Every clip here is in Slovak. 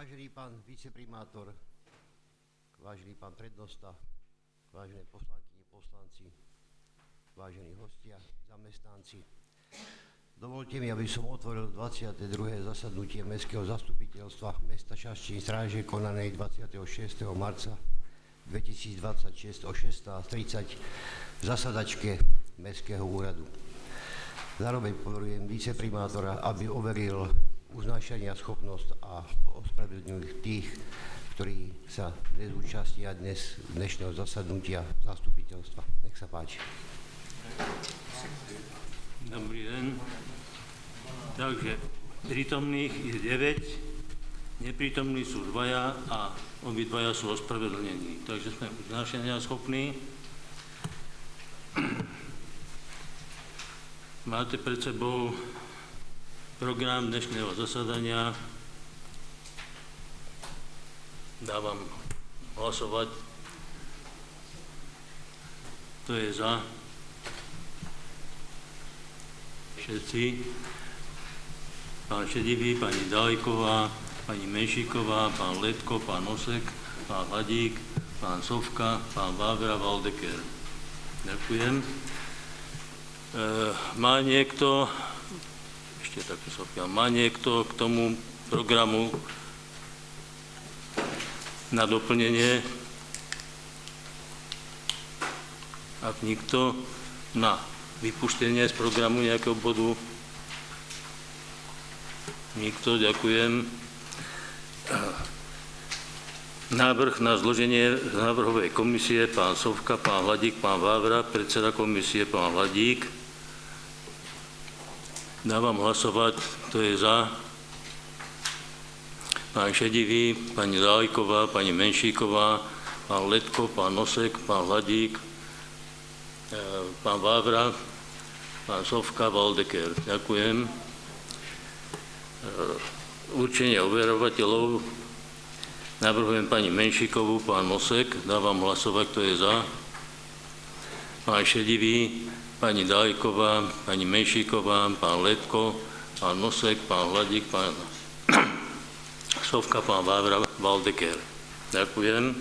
Vážený pán viceprimátor, vážený pán prednosta, vážené poslankyne, poslanci, vážení hostia, zamestnanci, dovolte mi, aby som otvoril 22. zasadnutie Mestského zastupiteľstva mesta Šaštín Stráže konanej 26. marca 2026 o 16:30 v zasadačke Mestského úradu. Zároveň poverujem viceprimátora, aby overil uznášania schopnosť a ospravedlnil tých, ktorí sa nezúčastnia dnešného zasadnutia zastupiteľstva. Nech sa páči. Dobrý deň. Takže prítomných je 9, neprítomní sú 2 a obidvaja sú ospravedlnení. Takže sme uznášania schopní. Máte pred sebou program dnešného zasadania. Dávam hlasovať. To je za. Všetci. Pán Šedivý, pani Dajková, pani Menšíková, pán Letko, pán Osek, pán Hladík, pán Sovka, pán Vávra, Valdeker. Ďakujem. Má niekto k tomu programu na doplnenie? Ak nikto, na vypustenie z programu nejakého bodu? Nikto, ďakujem. Návrh na zloženie návrhovej komisie, pán Sovka, pán Hladík, pán Vávra, predseda komisie, pán Hladík. Dávam hlasovať, kto je za. Pán Šedivý, pani Dajková, pani Menšíková, pán Letko, pán Nosek, pán Hladík, pán Vávra, pán Sovka, Valdeker. Ďakujem. Určenie overovateľov. Navrhujem pani Menšíkovú, pán Nosek. Dávam hlasovať, kto je za. Pán Šedivý, pani Dajková, pani Menšíková, pán Letko, pán Nosek, pán Hladík, pán Sovka, pán Vávra, Valdeker. Ďakujem.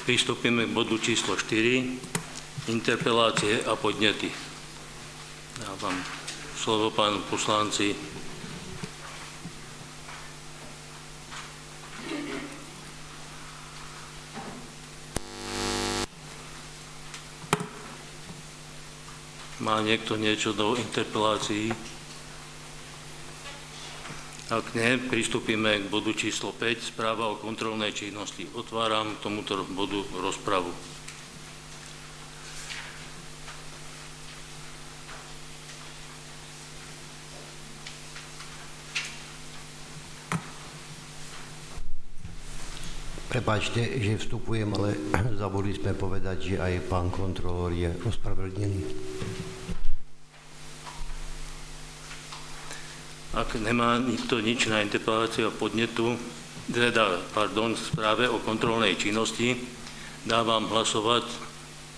Pristúpime k bodu číslo 4, interpelácie a podnety. Dávam slovo pánu poslanci. Má niekto niečo do interpelácií? Ak nie, pristúpime k bodu číslo 5, správa o kontrolnej činnosti. Otváram k tomuto bodu rozpravu. Prepáčte, že vstupujem, ale zabudli sme povedať, že aj pán kontrolór je ospravedlnený. Ak nemá nikto nič na interpeláciu a podnetu, správe o kontrolnej činnosti, dávam hlasovať,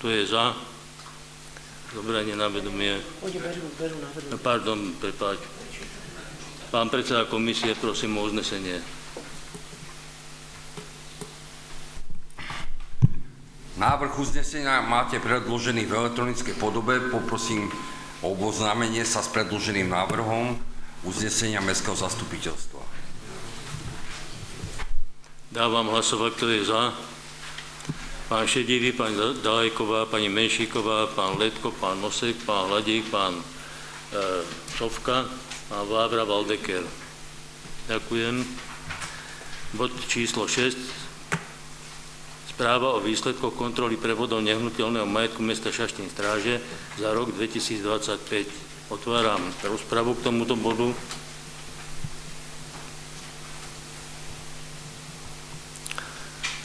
to je za. Zobranie na vedomie. Pardon, prepáč. Pán predseda komisie, prosím o uznesenie. Návrh uznesenia máte predložený v elektronickej podobe. Poprosím o oboznámenie sa s predloženým návrhom uznesenia Mestského zastupiteľstva. Dávam hlasovať, kto je za. Pán Šedivý, pani Dajková, pani Menšíková, pán Letko, pán Nosek, pán Hladík, pán Sovka, pán Vávra, Valdeker. Ďakujem. Bod číslo 6. Správa o výsledkoch kontroly prevodov nehnuteľného majetku mesta Šaštín Stráže za rok 2025. Otváram rozpravu k tomuto bodu.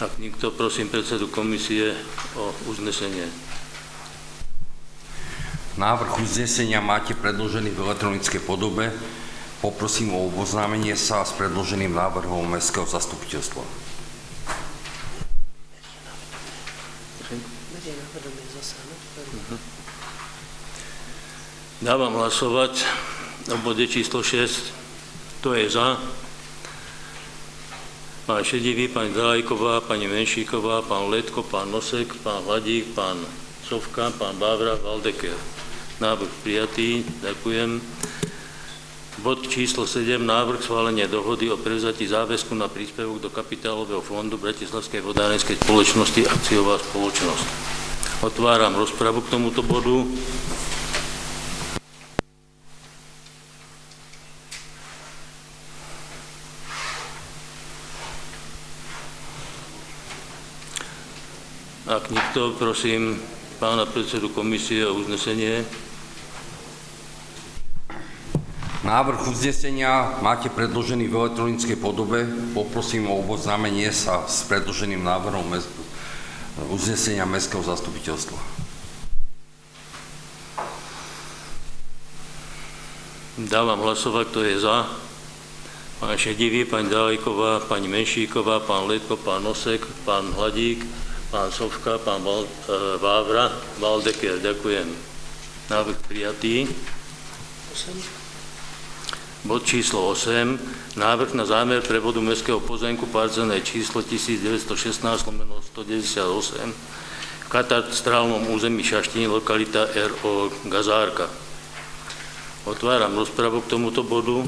Ak nikto, prosím predsedu komisie o uznesenie. Návrh uznesenia máte predložený v elektronickej podobe. Poprosím o oboznámenie sa s predloženým návrhom Mestského zastupiteľstva. Berie na vedomie zase, no? Dávam hlasovať o bode číslo 6. Kto je za? Pán Šedivý, pani Dalajková, pani Menšíková, pán Letko, pán Nosek, pán Hladík, pán Sovka, pán Vávra, Valdeker. Návrh prijatý. Ďakujem. Bod číslo 7. Návrh schválenia dohody o prevzatí záväzku na príspevok do kapitálového fondu Bratislavskej vodárenskej spoločnosti akciová spoločnosť. Otváram rozpravu k tomuto bodu. Ak nikto, prosím pána predsedu komisie o uznesenie. Návrh uznesenia máte predložený v elektronickej podobe. Poprosím o oboznámenie sa s predloženým návrhom uznesenia Mestského zastupiteľstva. Dávam hlasovať, kto je za. Pán Šedivý, pani Dalajková, pani Menšíková, pán Letko, pán Nosek, pán Hladík, pán Sovka, pán Vávra, Valdeker. Ďakujem. Návrh prijatý. 8. Bod číslo 8. Návrh na zámer prevodu mestského pozemku parcelné číslo 1916/198 v katastrálnom území Šaštín, lokalita R.O. Gazárka. Otváram rozpravu k tomuto bodu.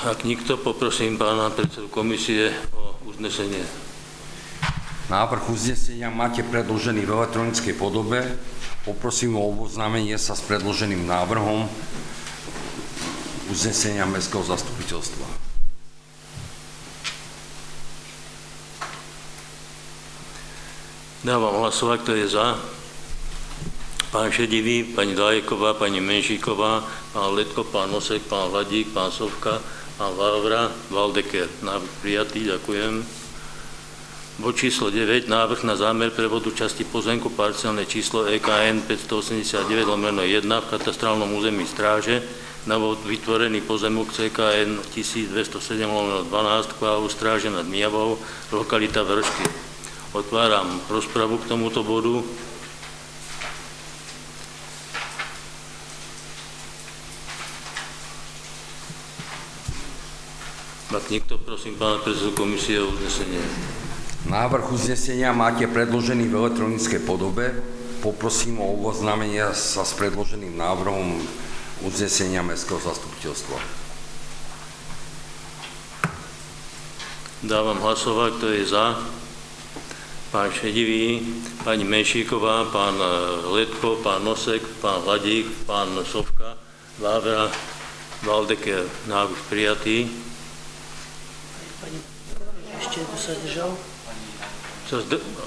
Ak nikto, poprosím pána predsedu komisie o uznesenie. Návrh uznesenia máte predložený v elektronickej podobe. Poprosím o oboznámenie sa s predloženým návrhom uznesenia Mestského zastupiteľstva. Dávam hlasovať, kto je za. Pán Šedivý, pani Dalajková, pani Menšíková, pán Letko, pán Nosek, pán Hladík, pán Sovka, pán Vávra, Valdeker. Návrh prijatý, ďakujem. Bod číslo 9. Návrh na zámer prevodu časti pozemku parcelné číslo EKN 589/1 v katastrálnom území Stráže na vytvorený pozemok CKN 1207/12 KU Stráže nad Mijavou, lokalita Vršky. Otváram rozpravu k tomuto bodu. Ak nikto, prosím pána predsedu komisie o uznesenie. Návrh uznesenia máte predložený v elektronickej podobe. Poprosím o oboznámenie sa s predloženým návrhom uznesenia Mestského zastupiteľstva. Dávam hlasovať, kto je za. Pán Šedivý, pani Menšíková, pán Letko, pán Nosek, pán Hladík, pán Sovka, Vávra, Valdeker. Návrh prijatý. Pani, ešte kto sa zdržal?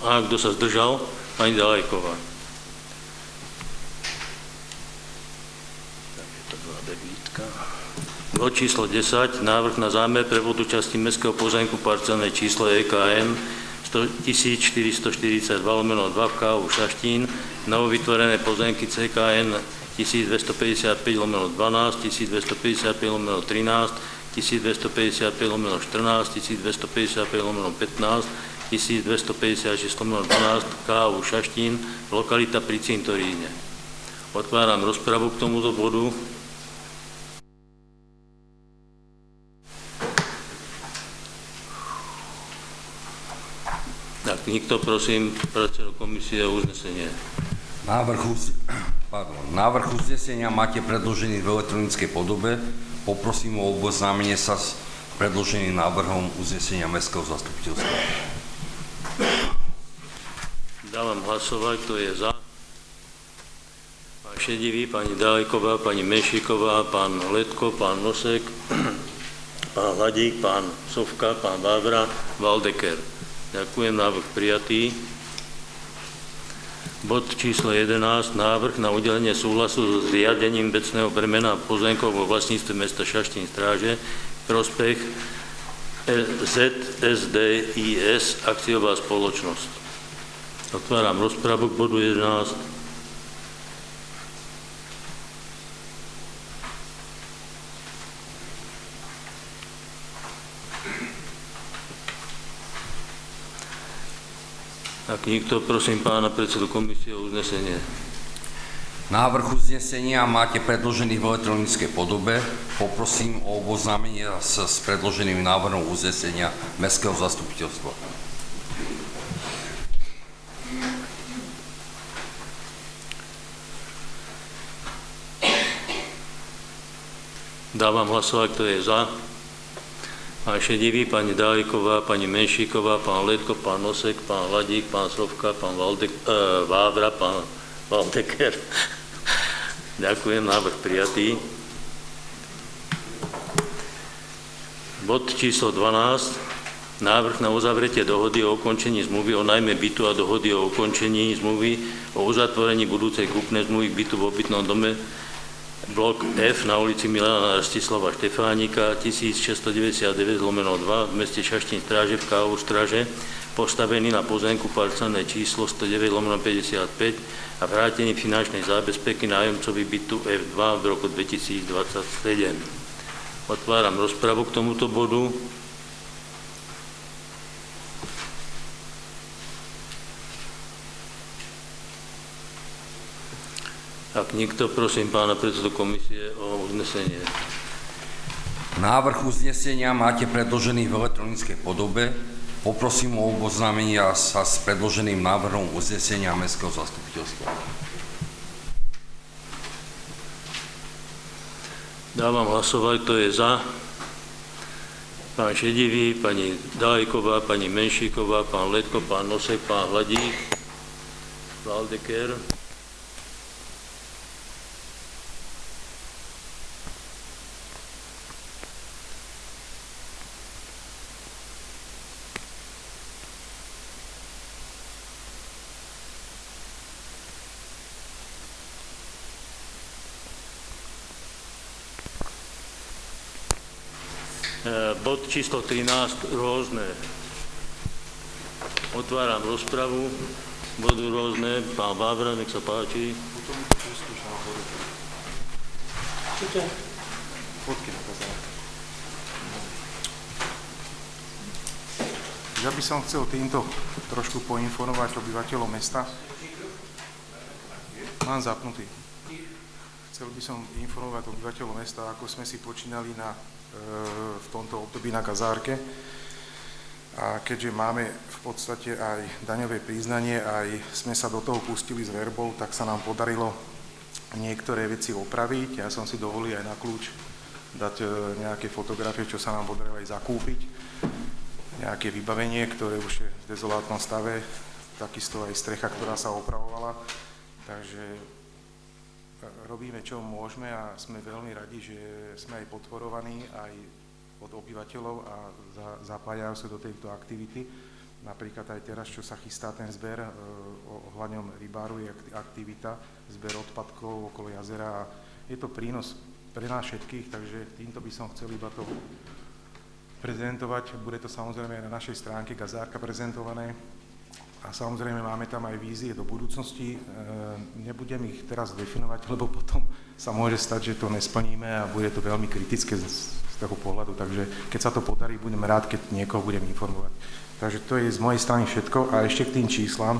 A kto sa zdržal? Pani Dalajková. Bod číslo 10. Návrh na zámer prevodu časti mestského pozemku parcelné číslo EKN 1442/2 v KU Šaštín, novovytvorené pozemky CKN 1255/12, 1255/13, 1255/14, 1255/15, 1256/12 KU Šaštín, lokalita pri Cintoríne. Otváram rozpravu k tomuto bodu. Tak nikto, prosím, predsedu komisie o uznesenie. Návrh uznesenia máte predložený v elektronickej podobe. Poprosím o oboznámenie sa s predloženým návrhom uznesenia Mestského zastupiteľstva. Dávam hlasovať, kto je za. Pán Šedivý, pani Dalajková, pani Menšíková, pán Letko, pán Nosek, pán Hladík, pán Sovka, pán Vávra, Valdeker. Ďakujem, návrh prijatý. Bod číslo 11. Návrh na udelenie súhlasu so zriadením vecného bremena pozemkov vo vlastníctve mesta Šaštín Stráže prospech ZSDIS akciová spoločnosť. Otváram rozpravu k bodu 11. Ak nikto, prosím pána predsedu komisie o uznesenie. Návrh uznesenia máte predložený v elektronickej podobe. Poprosím o oboznámenie s predloženým návrhom uznesenia Mestského zastupiteľstva. Dávam hlasovať, kto je za. Pán Šedivý, pani Dáliková, pani Menšíková, pán Letko, pán Nosek, pán Hladík, pán Sovka, pán Vávra, pán Valdeker. Ďakujem, návrh prijatý. Bod číslo 12. Návrh na uzavretie dohody o ukončení zmluvy o najme bytu a dohody o ukončení zmluvy o uzatvorení budúcej kúpnej zmluvy bytu v obytnom dome blok F na ulici Milana Rastislava Štefánika 1699/2 v meste Šaštín Stráže v KU Straže, postavený na pozemku parcelné číslo 109/55 a vrátení finančnej zábezpeky nájomcovi bytu F2 v roku 2027. Otváram rozpravu k tomuto bodu. Ak nikto, prosím pána predsedu komisie o uznesenie. Návrh uznesenia máte predložený v elektronickej podobe. Poprosím o oboznámenie sa s predloženým návrhom uznesenia Mestského zastupiteľstva. Dávam hlasovať, kto je za. Pán Šedivý, pani Dáliková, pani Menšíková, pán Letko, pán Nosek, pán Hladík, Valdeker. Bod číslo 13, rôzne. Otváram rozpravu. Bodu rôzne. Pán Vávra, nech sa páči. Čo to je? Fotky na kazárke. Ja by som chcel týmto trošku poinformovať obyvateľov mesta. Mám zapnutý. Chcel by som informovať obyvateľov mesta, ako sme si počínali v tomto období na kazárke. A keďže máme v podstate aj daňové priznanie, aj sme sa do toho pustili s verbou, tak sa nám podarilo niektoré veci opraviť. Ja som si dovolil aj na kľúč dať nejaké fotografie, čo sa nám podarilo aj zakúpiť. Nejaké vybavenie, ktoré už je v dezolátnom stave, takisto aj strecha, ktorá sa opravovala. Takže robíme, čo môžeme a sme veľmi radi, že sme aj podporovaní aj od obyvateľov a zapájajú sa do tejto aktivity. Napríklad aj teraz, čo sa chystá ten zber ohľadom rybáru, je aktivita, zber odpadkov okolo jazera a je to prínos pre nás všetkých, takže týmto by som chcel iba to prezentovať. Bude to samozrejme na našej stránke Gazárka prezentované. A samozrejme máme tam aj vízie do budúcnosti. Nebudem ich teraz definovať, lebo potom sa môže stať, že to nesplníme a bude to veľmi kritické z toho pohľadu. Takže keď sa to podarí, budem rád, keď niekoho budem informovať. Takže to je z mojej strany všetko. A ešte k tým číslam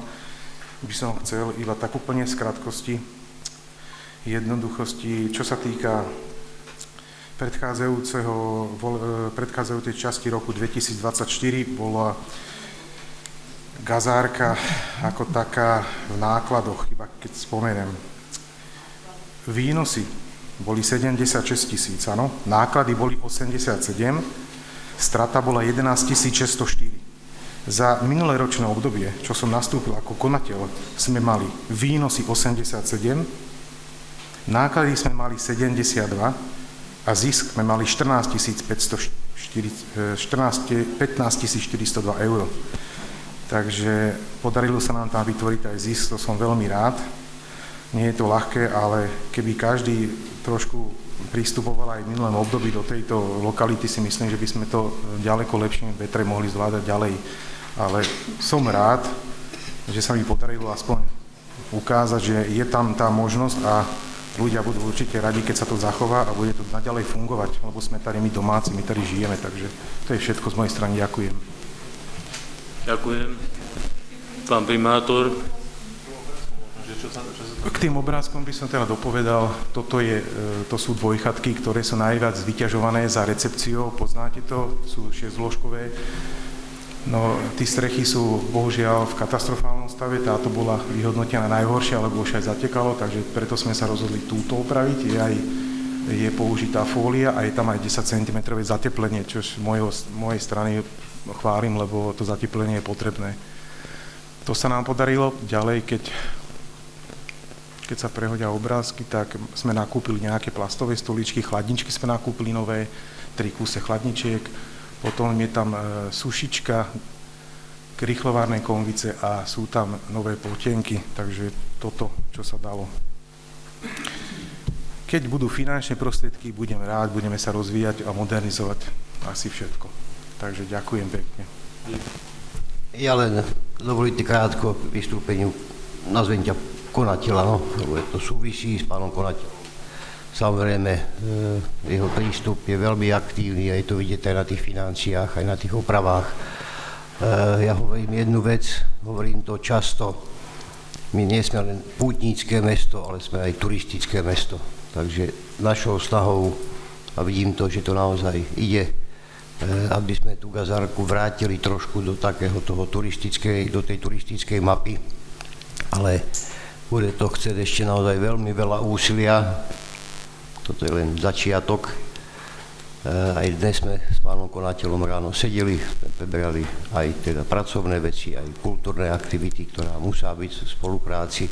by som chcel iba tak úplne z krátkosti, jednoduchosti, čo sa týka predchádzajúcej časti roku 2024 bola Gazárka ako taká v nákladoch, iba keď spomeniem. Výnosy boli 76 000, áno, náklady boli 87, strata bola 11 604. Za minulé ročné obdobie, čo som nastúpil ako konateľ, sme mali výnosy 87, náklady sme mali 72 a zisk sme mali 15 402 eur. Takže podarilo sa nám tam vytvoriť aj zisk, to som veľmi rád. Nie je to ľahké, ale keby každý trošku pristupoval aj v minulém období do tejto lokality, si myslím, že by sme to ďaleko lepšie vetre mohli zvládať ďalej. Ale som rád, že sa mi podarilo aspoň ukázať, že je tam tá možnosť a ľudia budú určite radi, keď sa to zachová a bude to naďalej fungovať, lebo sme tady my domáci, my tady žijeme, takže to je všetko z mojej strany. Ďakujem. Ďakujem. Pán primátor. K tým obrázkom by som teda dopovedal, to sú dvojchatky, ktoré sú najviac vyťažované za recepciou, poznáte to, sú 6-zložkové. No, tí strechy sú bohužiaľ v katastrofálnom stave, táto bola vyhodnotená najhoršia, lebo už aj zatekalo, takže preto sme sa rozhodli túto opraviť. Je použitá fólia a je tam aj 10 cm zateplenie, čo z mojej strany chválim, lebo to zateplenie je potrebné. To sa nám podarilo. Ďalej, keď sa prehodia obrázky, tak sme nakúpili nejaké plastové stoličky, chladničky sme nakúpili nové, 3 kúse chladničiek, potom je tam sušička, rýchlovárne konvice a sú tam nové potienky, takže toto, čo sa dalo. Keď budú finančné prostriedky, budem rád, budeme sa rozvíjať a modernizovať asi všetko. Takže ďakujem pekne. Ja len dovolíte krátko k vystúpeniu, nazvem ťa konateľa, no, lebo to súvisí s pánom konateľom. Samozrejme, jeho prístup je veľmi aktívny a je to vidieť aj na tých financiách, aj na tých opravách. Ja hovorím jednu vec, hovorím to často, my nie sme len pútnické mesto, ale sme aj turistické mesto. Takže našou snahou, a vidím to, že to naozaj ide, aby sme tú Gazárku vrátili trošku do takého toho do tej turistickej mapy, ale bude to chcieť ešte naozaj veľmi veľa úsilia. Toto je len začiatok. Aj dnes sme s pánom konateľom ráno sedeli, sme preberali aj teda pracovné veci, aj kultúrne aktivity, ktorá musí byť v spolupráci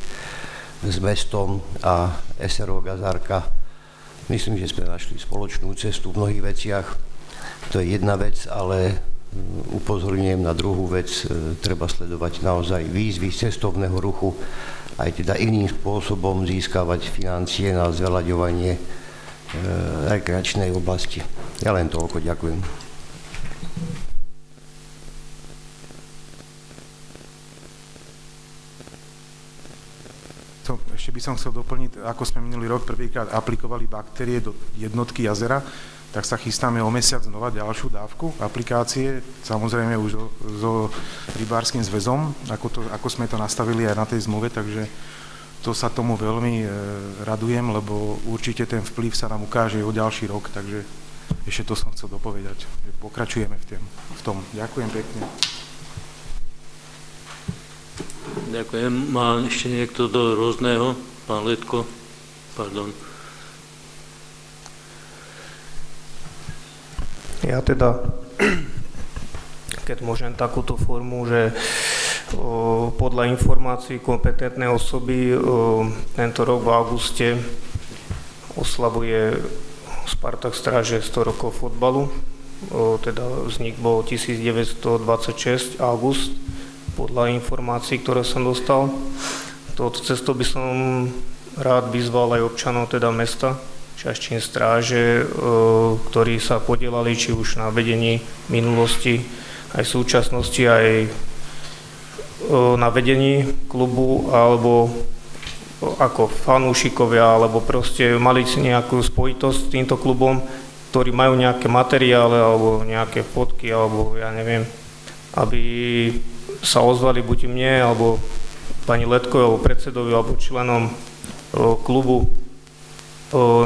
s mestom a SRO Gazárka. Myslím, že sme našli spoločnú cestu v mnohých veciach. To je jedna vec, ale upozorňujem na druhú vec. Treba sledovať naozaj výzvy cestovného ruchu, aj teda iným spôsobom získavať financie na zveľaďovanie rekreačnej oblasti. Ja len toľko, ďakujem. Ešte by som chcel doplniť, ako sme minulý rok prvýkrát aplikovali baktérie do jednotky jazera, tak sa chystáme o mesiac znova ďalšiu dávku aplikácie, samozrejme už so rybárskym zväzom, ako sme to nastavili aj na tej zmluve, takže to sa tomu veľmi radujem, lebo určite ten vplyv sa nám ukáže o ďalší rok, takže ešte to som chcel dopovedať, že pokračujeme v tom. Ďakujem pekne. Ďakujem. Má ešte niekto do rôzneho? Pán Letko? Pardon. Ja teda, keď môžem takúto formu, že podľa informácií kompetentnej osoby tento rok v auguste oslavuje Spartak Stráže 100 rokov fotbalu. Teda vznik bol 1926, august, podľa informácií, ktoré som dostal. Touto cestou by som rád vyzval aj občanov teda mesta, Čaštín Stráže, ktorí sa podielali či už na vedení minulosti, aj v súčasnosti, aj na vedení klubu, alebo ako fanúšikovia, alebo proste mali si nejakú spojitosť s týmto klubom, ktorí majú nejaké materiály, alebo nejaké fotky, alebo ja neviem, aby sa ozvali buď mne, alebo pani Letkovi, alebo predsedovi, alebo členom klubu.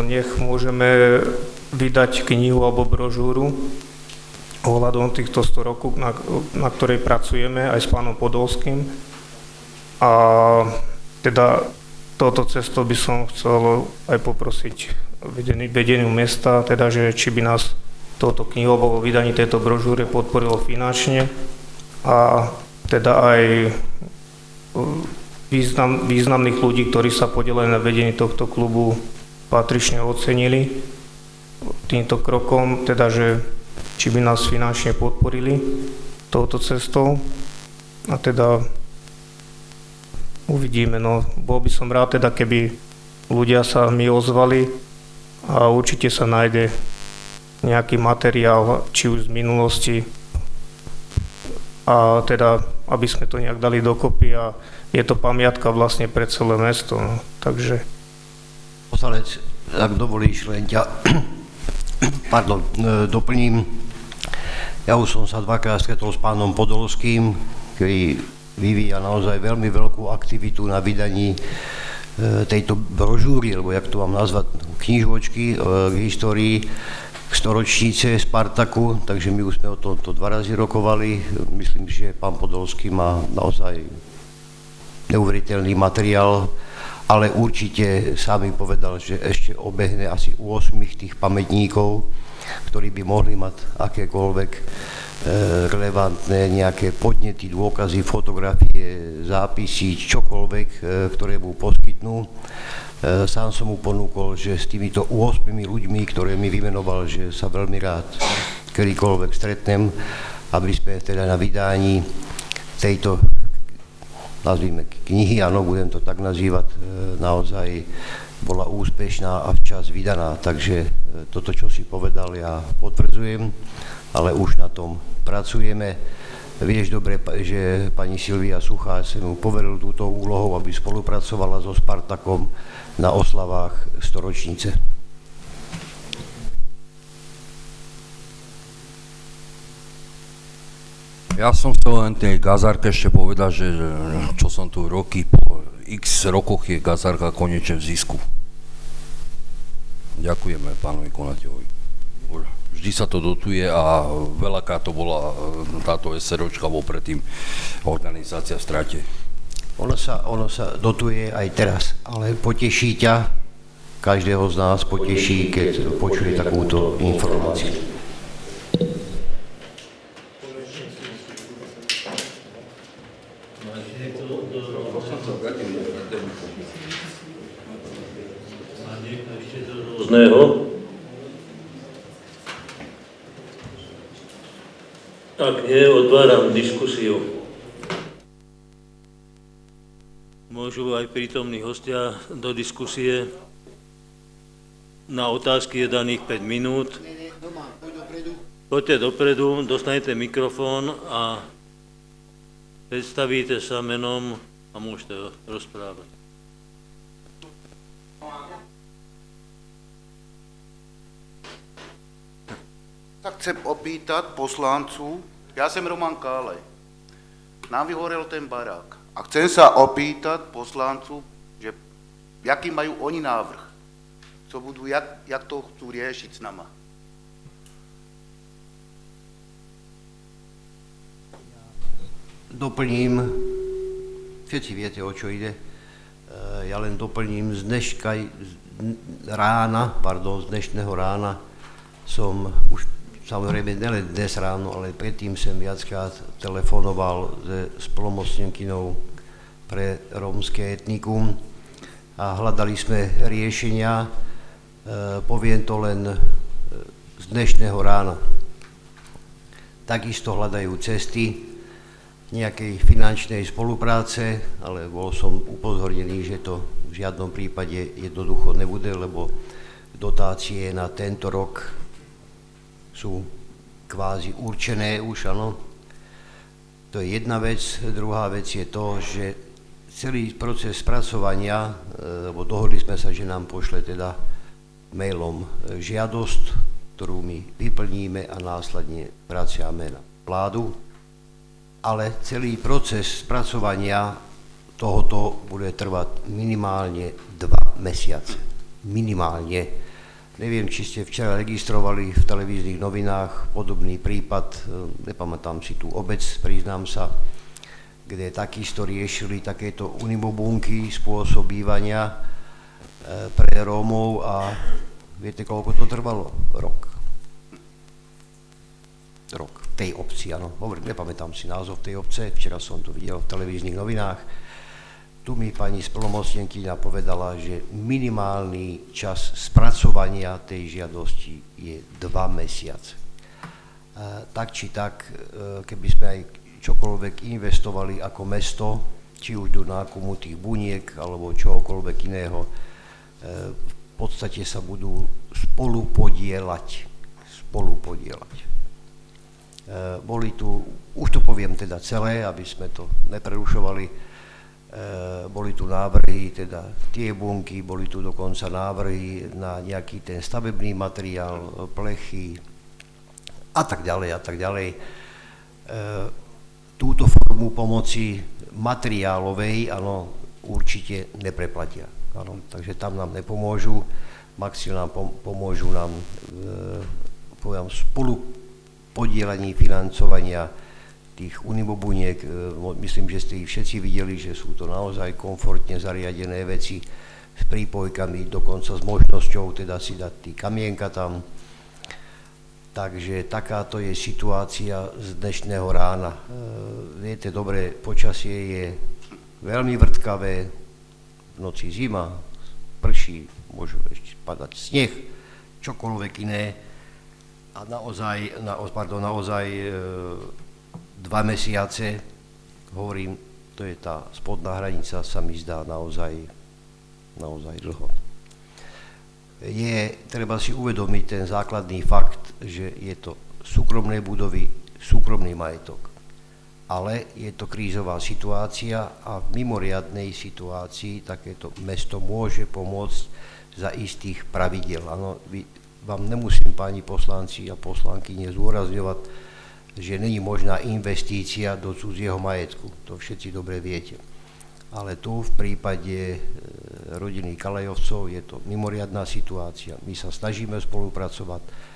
Nech môžeme vydať knihu alebo brožúru ohľadom týchto 100 rokov, na ktorej pracujeme aj s pánom Podolským. A teda touto cestou by som chcel aj poprosiť vedeniu mesta, teda, že či by nás touto knihou alebo vydaní tejto brožúry podporilo finančne a teda aj významných ľudí, ktorí sa podielajú na vedení tohto klubu, patrične ocenili týmto krokom, teda, že či by nás finančne podporili touto cestou. A teda uvidíme, no bol by som rád teda, keby ľudia sa mi ozvali a určite sa nájde nejaký materiál, či už z minulosti, a teda, aby sme to nejak dali dokopy a je to pamiatka vlastne pre celé mesto, no. Takže poslanec, ak dovolíš, len ťa doplním. Ja už som sa dvakrát stretol s pánom Podolským, ktorý vyvíja naozaj veľmi veľkú aktivitu na vydaní tejto brožúry, alebo jak to mám nazvať, knižočky k histórii storočnice Spartaku, takže my už sme o tomto 2 razy rokovali. Myslím, že pán Podolský má naozaj neuveriteľný materiál, ale určite sám mi povedal, že ešte obehne asi 8 tých pamätníkov, ktorí by mohli mať akékoľvek relevantné nejaké podnety, dôkazy, fotografie, zápisy, čokoľvek, ktoré mu poskytnú. Sám som mu ponúkol, že s týmito 8 ľuďmi, ktoré mi vymenoval, že sa veľmi rád kedykoľvek stretnem, aby sme teda na vydání tejto, nazvime, knihy, áno, budem to tak nazývať, naozaj bola úspešná a včas vydaná. Takže toto, čo si povedal, ja potvrdzujem, ale už na tom pracujeme. Vieš dobre, že pani Silvia Suchá sa mu poveril túto úlohou, aby spolupracovala so Spartakom na oslavách storočnice. Ja som chcel len tej Gazárke ešte povedať, že čo som tu roky, po x rokoch je Gazárka konečne v zisku. Ďakujeme pánovi Konateľovi. Vždy sa to dotuje a veľakrát to bola táto SROčka, bol predtým organizácia v strate. Ono sa dotuje aj teraz, ale poteší ťa, každého z nás poteší, keď počuje takúto informáciu. Ak nie, otváram diskusiu. Môžu aj prítomní hostia do diskusie. Na otázky je daných 5 minút. Poďte dopredu, dostanete mikrofón a predstavíte sa menom a môžete rozprávať. Tak chcem opýtať poslancu, ja som Roman Kálej, nám vyhorel ten barák a chcem sa opýtať poslancu, že jaký majú oni návrh, co budú, jak to chcú riešiť s nama. Doplním, všetci viete, o čo ide, ja len doplním z dnešného rána som už samozrejme nelen dnes ráno, ale predtým som viackrát telefonoval s plnomocnenkynou pre rómske etnikum a hľadali sme riešenia, poviem to len z dnešného rána. Takisto hľadajú cesty nejakej finančnej spolupráce, ale bol som upozornený, že to v žiadnom prípade jednoducho nebude, lebo dotácie na tento rok sú kvázi určené už, áno. To je jedna vec. Druhá vec je to, že celý proces spracovania, lebo dohodli sme sa, že nám pošle teda mailom žiadosť, ktorú my vyplníme a následne vraciame na vládu. Ale celý proces spracovania tohoto bude trvať minimálne 2 mesiace. Minimálne. Neviem, či ste včera registrovali v televíznych novinách podobný prípad, nepamätám si tú obec, priznám sa, kde takisto riešili takéto unimobunky, spôsob bývania pre Rómov a viete, koľko to trvalo? Rok. V tej obci, áno. Hovorím, nepamätám si názov tej obce, včera som to videl v televíznych novinách. Tu mi pani splnomocnenkyňa povedala, že minimálny čas spracovania tej žiadosti je 2 mesiace. Tak či tak, keby sme aj čokoľvek investovali ako mesto, či už do nákupu tých buniek alebo čokoľvek iného, v podstate sa budú spolupodielať. Boli tu, už to poviem teda celé, aby sme to neprerušovali, boli tu návrhy, teda tie bunky, boli tu dokonca návrhy na nejaký ten stavebný materiál, plechy a tak ďalej a tak ďalej. Túto formu pomoci materiálovej, áno, určite nepreplatia. Áno, takže tam nám nepomôžu, maximálne pomôžu nám spolu podielaní financovania tých unibobuniek. Myslím, že ste ich všetci videli, že sú to naozaj komfortne zariadené veci s prípojkami, dokonca s možnosťou teda si dať tý kamienka tam. Takže takáto je situácia z dnešného rána. Viete, dobre, počasie je veľmi vrtkavé, v noci zima, prší, môže ešte padať sneh, čokoľvek iné. A naozaj 2 mesiace, hovorím, to je tá spodná hranica, sa mi zdá naozaj dlho. Treba si uvedomiť ten základný fakt, že je to súkromné budovy, súkromný majetok. Ale je to krízová situácia a v mimoriadnej situácii takéto mesto môže pomôcť za istých pravidiel. Áno, vám nemusím, páni poslanci a poslankyne, zdôrazňovať, že není možná investícia do cudzieho majetku. To všetci dobre viete. Ale tu v prípade rodiny Kalejovcov je to mimoriadná situácia. My sa snažíme spolupracovať.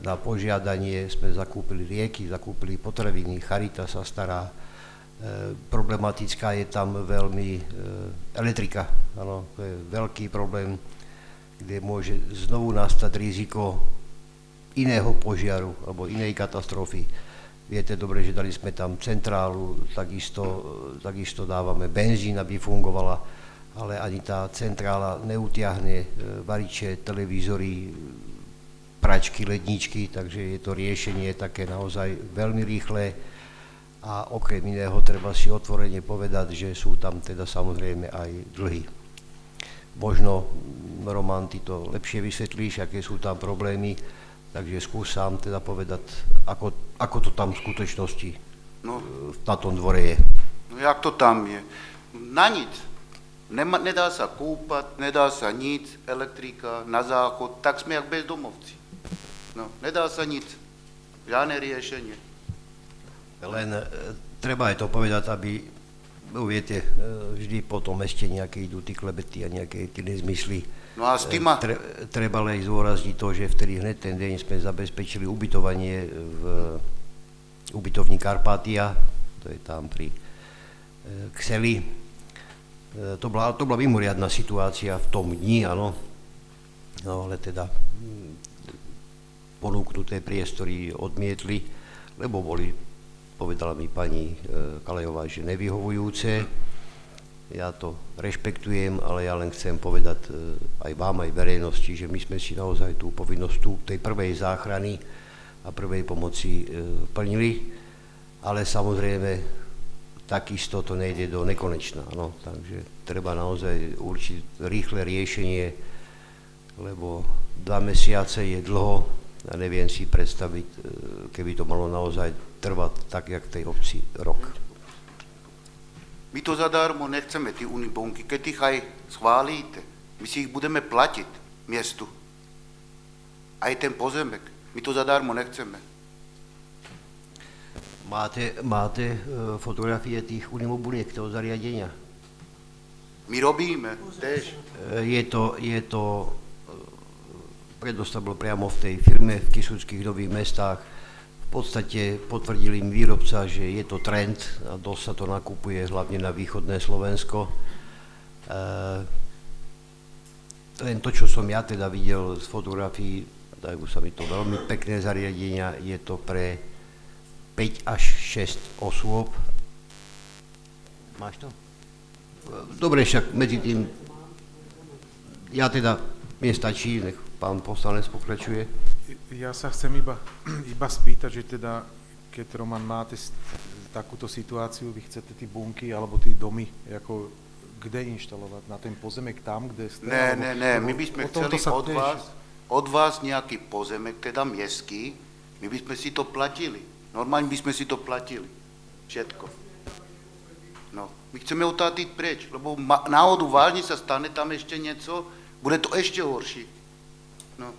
Na požiadanie sme zakúpili lieky, zakúpili potraviny, Charita sa stará. Problematická je tam veľmi elektrika. Áno, to je veľký problém, kde môže znovu nastať riziko iného požiaru alebo inej katastrofy. Viete dobre, že dali sme tam centrálu, takisto dávame benzín, aby fungovala, ale ani tá centrála neutiahne variče, televízory, pračky, ledničky, takže je to riešenie také naozaj veľmi rýchle a okrem iného treba si otvorene povedať, že sú tam teda samozrejme aj dlhy. Možno, Roman, ty to lepšie vysvetlíš, aké sú tam problémy, takže skús sám teda povedať, ako to tam v skutočnosti na tom dvore je. No jak to tam je? Na nic. Nedá sa kúpať, nedá sa nic, elektrika, na záchod, tak sme jak bezdomovci. No, nedá sa nic. Žiadne riešenie. Len treba aj to povedať, aby, viete, vždy po tom ešte nejaké idú tí klebety a nejaké tí nezmysly. No a s týma... Treba len zdôrazniť to, že vtedy hneď ten deň sme zabezpečili ubytovanie v ubytovni Karpatia, to je tam pri Kseli. To bola mimoriadna situácia v tom dni, áno. No ale teda ponúknuté priestory odmietli, lebo boli, povedala mi pani Kalejová, že nevyhovujúce. Ja to rešpektujem, ale ja len chcem povedať aj vám, aj verejnosti, že my sme si naozaj tú povinnosť tej prvej záchrany a prvej pomoci plnili, ale samozrejme takisto to nejde do nekonečna, no, takže treba naozaj určiť rýchle riešenie, lebo 2 mesiace je dlho a neviem si predstaviť, keby to malo naozaj trvať tak, jak v tej obci rok. My to zadarmo nechceme, ty unibonky, keď ich aj schválíte, my si ich budeme platiť miestu. Aj ten pozemek, my to zadarmo nechceme. Máte fotografie tých unibobuniek, toho zariadenia? My robíme, tež. Je to predostavilo priamo v tej firme v Kysuckých Nových Mestách. V podstate potvrdil im výrobca, že je to trend a dosť sa to nakupuje hlavne na východné Slovensko. Len to, čo som ja teda videl z fotografií, dajú sa mi to veľmi pekné zariadenia, je to pre 5 až 6 osôb. Máš to? Dobre, však medzi tým, ja teda, mne stačí, nech pán poslanec pokračuje. Ja sa chcem iba spýtať, že teda, keď Roman máte takúto situáciu, vy chcete tie bunky alebo tie domy, ako kde inštalovať? Na ten pozemek tam, kde ste? Ne, my by sme chceli od vás nejaký pozemek, teda mestský, my by sme si to platili. Normálne by sme si to platili. Všetko. No. My chceme otátiť preč, lebo náhodou vážne sa stane tam ešte niečo, bude to ešte horší. No.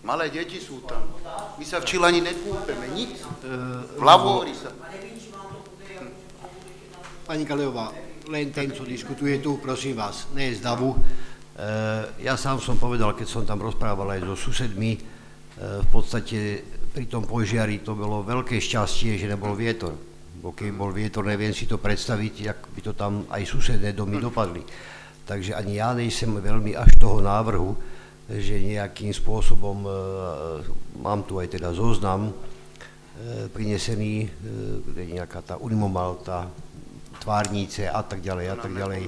Malé deti sú tam. My sa v Čilani nekúpeme, nic. V Lavóri sa. Pani Kalejová, len ten, čo diskutuje tu, prosím vás, nie je z davu. Ja sám som povedal, keď som tam rozprával aj so susedmi, v podstate pri tom požiari to bolo veľké šťastie, že nebol vietor. Bo keď bol vietor, neviem si to predstaviť, jak by to tam aj susedné domy dopadli. Takže ani ja nejsem veľmi až toho návrhu, že nejakým spôsobom, mám tu aj teda zoznam prinesený, kde je nejaká tá Unimomalta, tvárnice a tak ďalej a tak ďalej.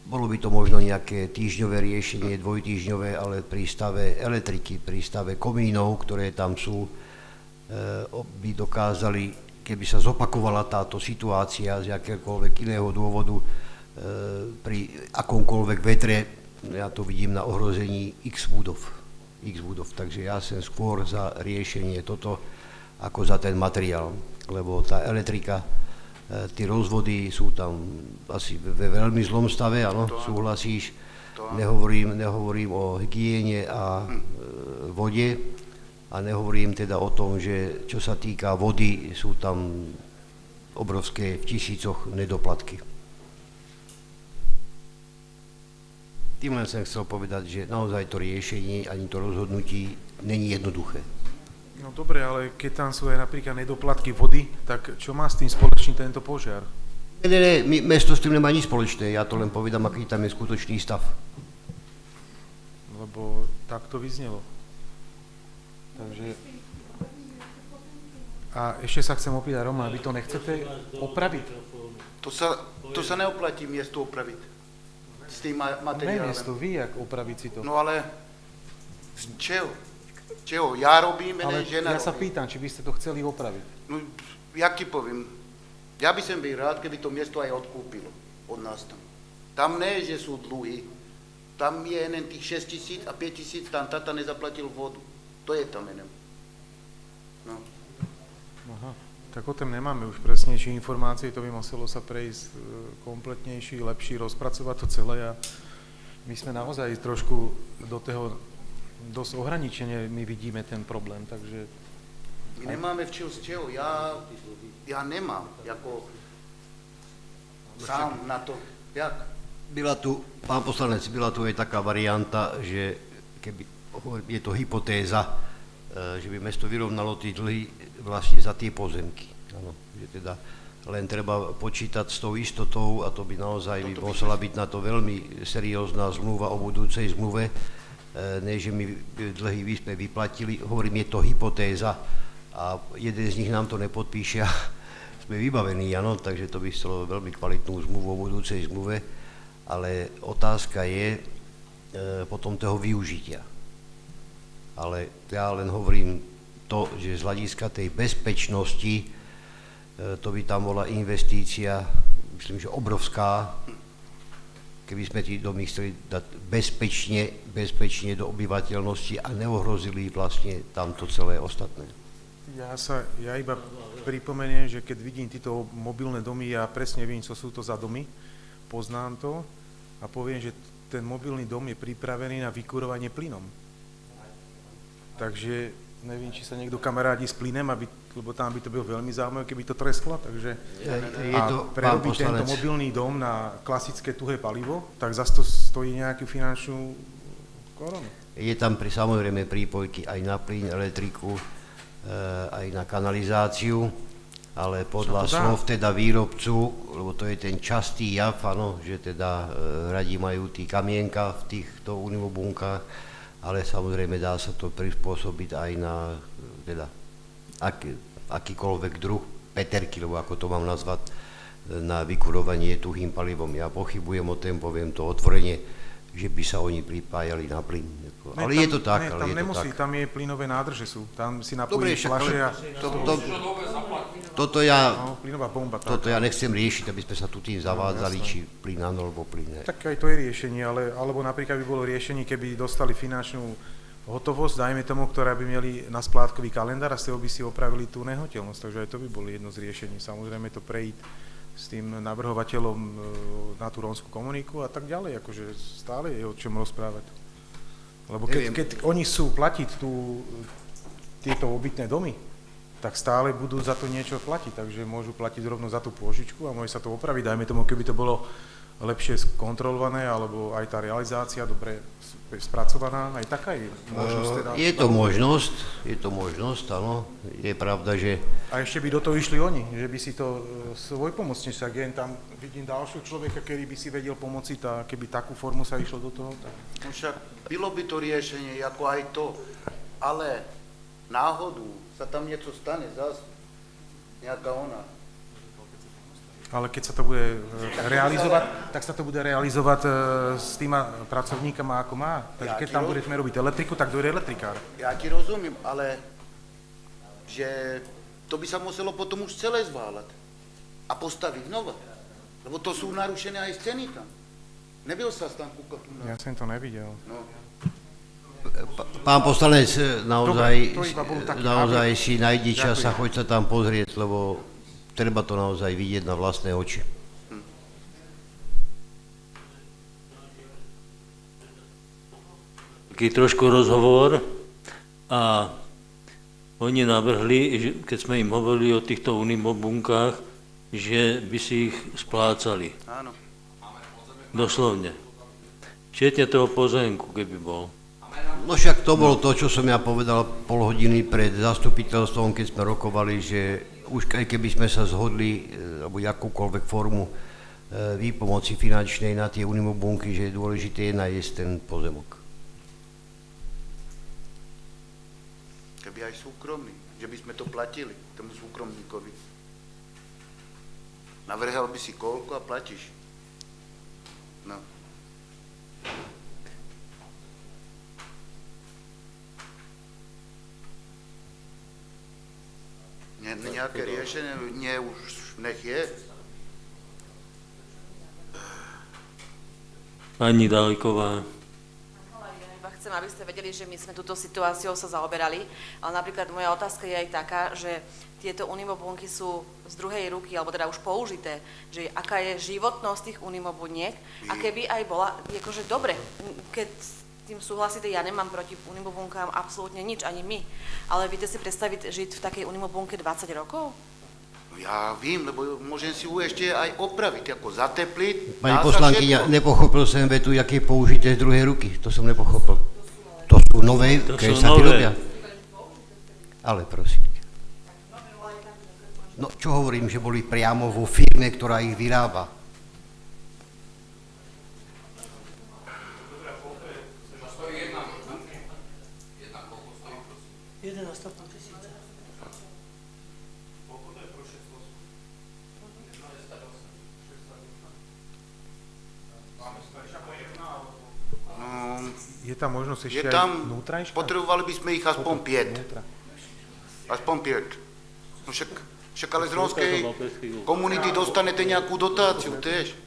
Bolo by to možno nejaké týždňové riešenie, dvojtýždňové, ale pri stave elektriky, pri stave komínov, ktoré tam sú, by dokázali, keby sa zopakovala táto situácia z akéhokoľvek iného dôvodu, pri akomkoľvek vetre, ja to vidím na ohrození x budov. Takže ja som skôr za riešenie toto, ako za ten materiál, lebo tá elektrika, tie rozvody sú tam asi ve veľmi zlom stave, áno, súhlasíš, nehovorím o hygiene a vode a nehovorím teda o tom, že čo sa týka vody, sú tam obrovské v tisícoch nedoplatky. Tým len som chcel povedať, že naozaj to riešenie ani to rozhodnutie není jednoduché. No dobre, ale keď tam sú aj napríklad nedoplatky vody, tak čo má s tým spoločný tento požiar? Nie, mesto s tým nemá nič spoločné, ja to len povedám, aký tam je skutočný stav. Lebo tak to vyznelo. Takže... A ešte sa chcem opýtať, Roman, vy to nechcete opraviť? To sa neoplatí miesto opraviť. S tým materiálem. Nemiesto, vy, jak opraviť si to. No ale čeho? Ja robím, ale žena ja sa robí. pýtam, či by ste to chceli opraviť. No, jak ti poviem, ja by som byl rád, keby to miesto aj odkúpilo od nás tam. Tam nie, že sú dluhy, tam je jen tých 6 000 a 5 000, tam tata nezaplatil vodu. To je tam jenom. No. Aha. Tak o tom nemáme už presnejšie informácie, to by muselo sa prejsť kompletnejší, lepší, rozpracovať to celé a my sme naozaj trošku do toho dosť ohraničene, my vidíme ten problém, takže... My nemáme z čeho, ja nemám, ako sám na to, jak? Byla tu, pán poslanec, byla tu aj taká varianta, že keby, je to hypotéza, že by mesto vyrovnalo tie dlhy vlastne za tie pozemky. Ano, že teda len treba počítať s tou istotou a to by naozaj by musela byť na to veľmi seriózna zmluva o budúcej zmluve, ne, že my dlhy sme vyplatili, hovorím, je to hypotéza a jeden z nich nám to nepodpíše a sme vybavení, ano, takže to by chcelo veľmi kvalitnú zmluvu o budúcej zmluve, ale otázka je potom toho využitia. Ale ja len hovorím to, že z hľadiska tej bezpečnosti to by tam bola investícia, myslím, že obrovská, keby sme tie domy chceli dať bezpečne do obyvateľnosti a neohrozili vlastne tamto celé ostatné. Ja iba pripomeniem, že keď vidím tieto mobilné domy, ja presne viem, čo sú to za domy, poznám to a poviem, že ten mobilný dom je pripravený na vykurovanie plynom. Takže neviem, či sa niekto kamarádi s plynem, lebo tam by to bylo veľmi zaujímavé, keby to tresklo, takže prerobiť tento mobilný dom na klasické tuhé palivo, tak zase to stojí nejakú finančnú korunu. Je tam samozrejme prípojky aj na plyn, elektriku, aj na kanalizáciu, ale podľa slov teda výrobcu, lebo to je ten častý jav, ano, že teda radi majú tí kamienka v týchto unimobunkách, ale samozrejme dá sa to prispôsobiť aj na teda, akýkoľvek druh peterky, lebo ako to mám nazvať, na vykurovanie tuhým palivom. Ja pochybujem o tom, poviem to otvorene, že by sa oni pripájali na plyn. Ale je to tak, ale je to nemusí, tak. Tam je plynové nádrže sú, tam si napojíš fľaše a... Toto ja nechcem riešiť, aby sme sa tu tým zavádzali, či plyn áno, alebo plyn ne. Tak aj to je riešenie, alebo napríklad by bolo riešenie, keby dostali finančnú hotovosť, dajme tomu, ktorá by mieli na splátkový kalendár a z toho by si opravili tú nehnuteľnosť. Takže aj to by bolo jedno z riešení. Samozrejme to prejít s tým navrhovateľom na tú rómsku komuniku a tak ďalej. Akože stále je o čom rozprávať. Lebo keď oni sú platiť tieto obytné domy, tak stále budú za to niečo platiť. Takže môžu platiť rovno za tú pôžičku a môže sa to opraviť. Dajme tomu, keby to bolo lepšie skontrolované, alebo aj tá realizácia dobre spracovaná, aj taká je možnosť. Teda, je to možnosť, áno. Je pravda, že... A ešte by do toho išli oni, že by si to svojpomocne sa tam vidím ďalšieho človeka, ktorý by si vedel pomociť a keby takú formu sa išlo do toho. Tak... No však bylo by to riešenie, ako aj to, ale náhodu sa tam niečo stane, zase nejaká ona. Ale keď sa to bude realizovať, tak sa to bude realizovať s týma pracovníkama, ako má. Takže keď tam budeme robiť elektriku, tak dojde elektrikár. Ja ti rozumím, ale že to by sa muselo potom už celé zválať a postaviť znova. Lebo to sú narušené aj scény tam. Nebyl sa tam kúkať tu na... Ja som to nevidel. No. Pán poslanec, naozaj si nájdi čas a Ďakujem. choď sa tam pozrieť, lebo treba to naozaj vidieť na vlastné oči. Taký trošku rozhovor a oni navrhli, že keď sme im hovorili o týchto unimobunkách, že by si ich splácali. Áno. Doslovne. Včetne toho pozemku, keby bol. No však to bolo to, čo som ja povedal pol hodiny pred zastupiteľstvom, keď sme rokovali, že už aj keby sme sa zhodli, alebo akúkoľvek formu výpomoci finančnej na tie unimobunky, že je dôležité nájsť ten pozemok. Keby aj súkromný, že by sme to platili tomu súkromníkovi. Navrhal by si koľko a platíš. No. Nejaké riešenie, nie už nech je. Pani Dáliková. Iba chcem, aby ste vedeli, že my sme túto situáciou sa zaoberali, ale napríklad moja otázka je aj taká, že tieto unimobunky sú z druhej ruky, alebo teda už použité, že aká je životnosť tých unimobuniek a keby aj bola, akože dobre, keď tým súhlasíte, ja nemám proti unimobunkám absolútne nič, ani my, ale viete si predstaviť žiť v takej unimobunke 20 rokov? Ja vím, lebo môžem si ju ešte aj opraviť, ako zatepliť. Pani poslankyňa, nepochopil som vetu, aké je použité z druhej ruky. To som nepochopil. To sú nové, keď sa vyrobia. Ale prosím. No čo hovorím, že boli priamo vo firme, ktorá ich vyrába. Je tam možnosť ešte Je tam, aj vnútrajška? potrebovali by sme ich aspoň 5. Aspoň 5. No však ale z rómskej komunity dostanete nejakú dotáciu, tež.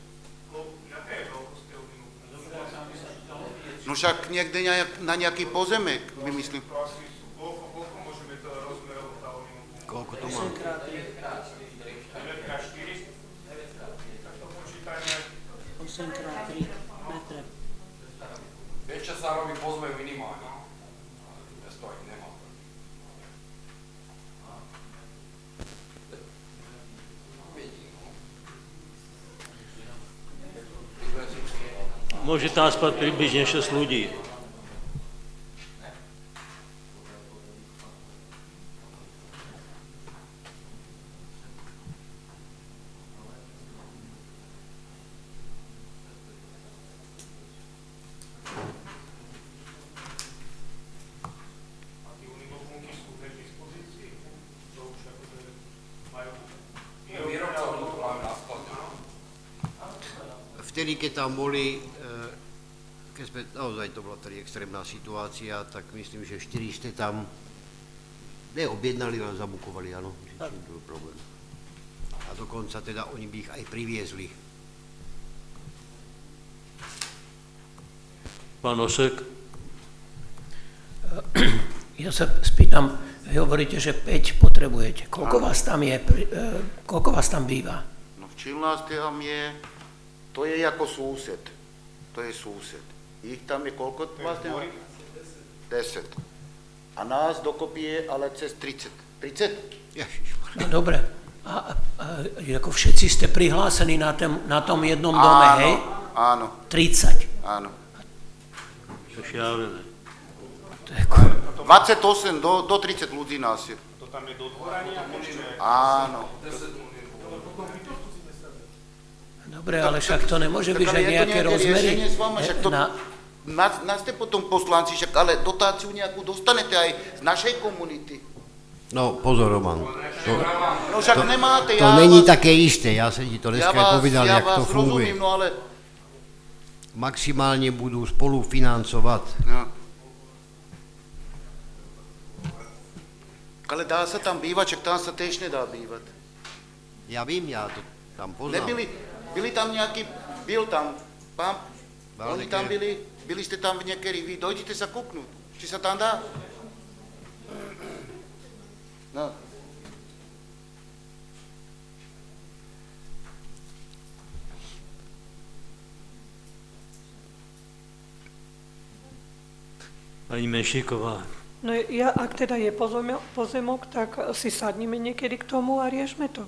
No však niekde na nejaký pozemek, vymyslím. Koľko to má? 8x3 metre. Väčšia sa robí pozme minimálne. Ja to aj nemám. Môže tam spať približne 6 ľudí. Vtedy, keď tam boli, keď sme, naozaj to bola tedy extrémna situácia, tak myslím, že 4 ste tam neobjednali, ale zabukovali, áno, že bol problém. A dokonca teda oni by ich aj priviezli. Pán Osek. Ja sa spýtam, vy hovoríte, že 5 potrebujete. Koľko vás tam je, koľko vás tam býva? No v Čilnách tam je, to je ako súsed. To je súsed. Ich tam je koľko vlastne? 10. A nás dokopy je ale cez 30. 30? Ježišmarja. No dobre. A ako všetci ste prihlásení na tom jednom dome, hej? Áno, 30. áno. To je šialené. To je cool. 28 do 30 ľudí nás je. To tam je do dvorania? Áno. Dobre, ale však to nemôže byť, že nejaké rozmery. Nás ste potom poslanci, však ale dotáciu nejakú dostanete aj z našej komunity. No pozor, Roman. No však nemáte. To není také isté, ja som ti to dneska povedal, ja jak to vás funguje. rozumím, no ale... Maximálne budú spolufinancovať. No. Ale dá sa tam bývať, však tam sa tiež nedá bývať. Ja vím, ja to tam poznám. Byli tam nejaký, byl tam pán, oni Baldeker. tam byli ste tam niekedy, vy dojdite sa kúknúť, či sa tam dá. No. Pani Menšíková. No ja, ak teda je pozemok, tak si sadneme niekedy k tomu a riešme to.